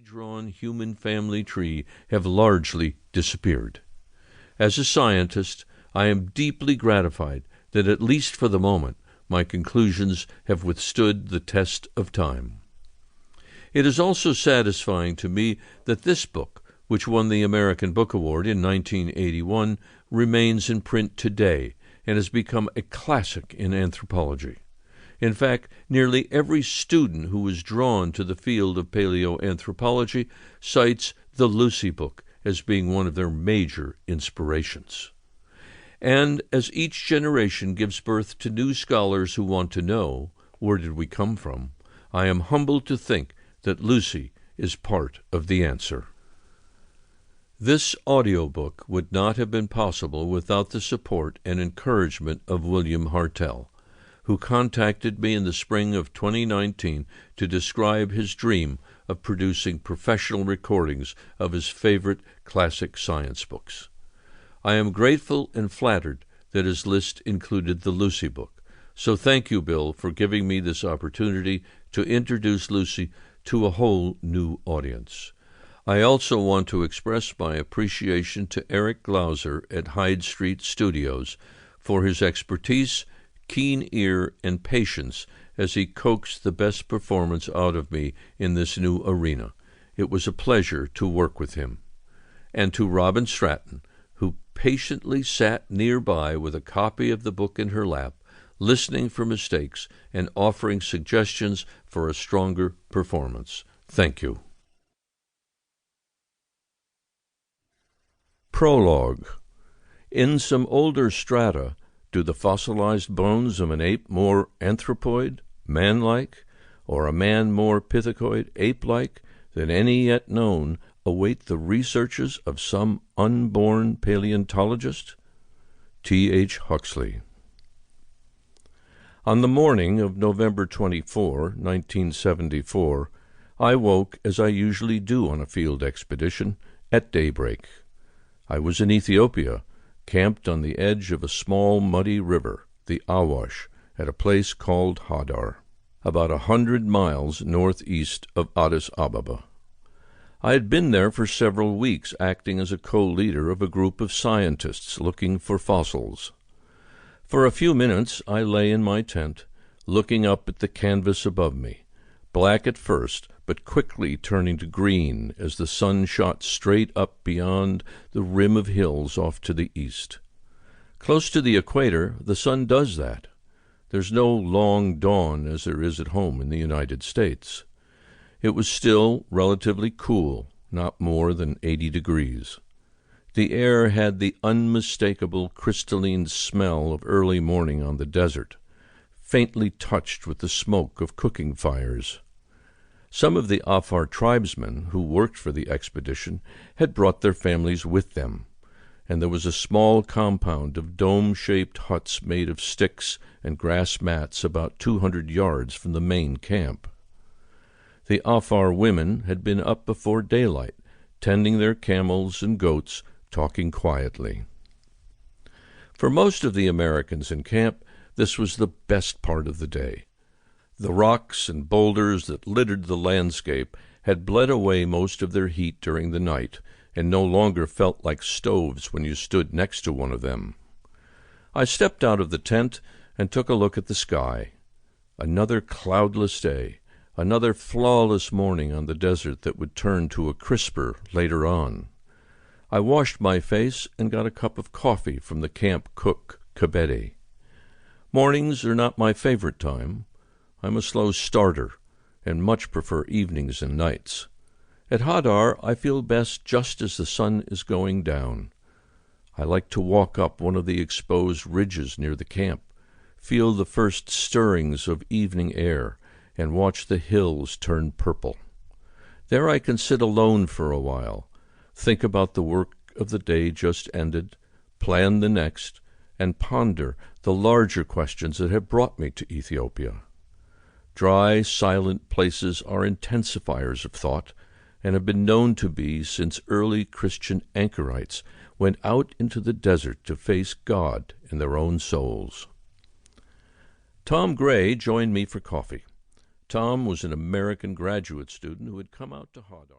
drawn human family tree have largely disappeared. As a scientist, I am deeply gratified that, at least for the moment, my conclusions have withstood the test of time. It is also satisfying to me that this book, which won the American Book Award in 1981, remains in print today and has become a classic in anthropology. In fact, nearly every student who is drawn to the field of paleoanthropology cites the Lucy book as being one of their major inspirations. And as each generation gives birth to new scholars who want to know, where did we come from, I am humbled to think that Lucy is part of the answer. This audiobook would not have been possible without the support and encouragement of William Hartel, who contacted me in the spring of 2019 to describe his dream of producing professional recordings of his favorite classic science books. I am grateful and flattered that his list included the Lucy book, so thank you, Bill, for giving me this opportunity to introduce Lucy to a whole new audience. I also want to express my appreciation to Eric Glauser at Hyde Street Studios for his expertise, keen ear, and patience as he coaxed the best performance out of me in this new arena. It was a pleasure to work with him. And to Robin Stratton, who patiently sat nearby with a copy of the book in her lap, listening for mistakes and offering suggestions for a stronger performance. Thank you. Prologue. In some older strata, do the fossilized bones of an ape more anthropoid, man-like, or a man more pithecoid, ape-like, than any yet known, await the researches of some unborn paleontologist? T. H. Huxley. On the morning of November 24, 1974, I woke, as I usually do on a field expedition, at daybreak. I was in Ethiopia, camped on the edge of a small muddy river, the Awash, at a place called Hadar, about 100 miles northeast of Addis Ababa. I had been there for several weeks, acting as a co-leader of a group of scientists looking for fossils. For a few minutes I lay in my tent, looking up at the canvas above me, black at first, but quickly turning to green as the sun shot straight up beyond the rim of hills off to the east. Close to the equator, the sun does that. There's no long dawn as there is at home in the United States. It was still relatively cool, not more than 80 degrees. The air had the unmistakable crystalline smell of early morning on the desert, faintly touched with the smoke of cooking fires. Some of the Afar tribesmen who worked for the expedition had brought their families with them, and there was a small compound of dome-shaped huts made of sticks and grass mats about 200 yards from the main camp. The Afar women had been up before daylight, tending their camels and goats, talking quietly. For most of the Americans in camp, this was the best part of the day. The rocks and boulders that littered the landscape had bled away most of their heat during the night, and no longer felt like stoves when you stood next to one of them. I stepped out of the tent and took a look at the sky. Another cloudless day, another flawless morning on the desert that would turn to a crisper later on. I washed my face and got a cup of coffee from the camp cook, Kabede. Mornings are not my favorite time. I'm a slow starter and much prefer evenings and nights. At Hadar, I feel best just as the sun is going down. I like to walk up one of the exposed ridges near the camp, feel the first stirrings of evening air, and watch the hills turn purple. There I can sit alone for a while, think about the work of the day just ended, plan the next, and ponder the larger questions that have brought me to Ethiopia. Dry, silent places are intensifiers of thought, and have been known to be since early Christian anchorites went out into the desert to face God in their own souls. Tom Gray joined me for coffee. Tom was an American graduate student who had come out to Hadar.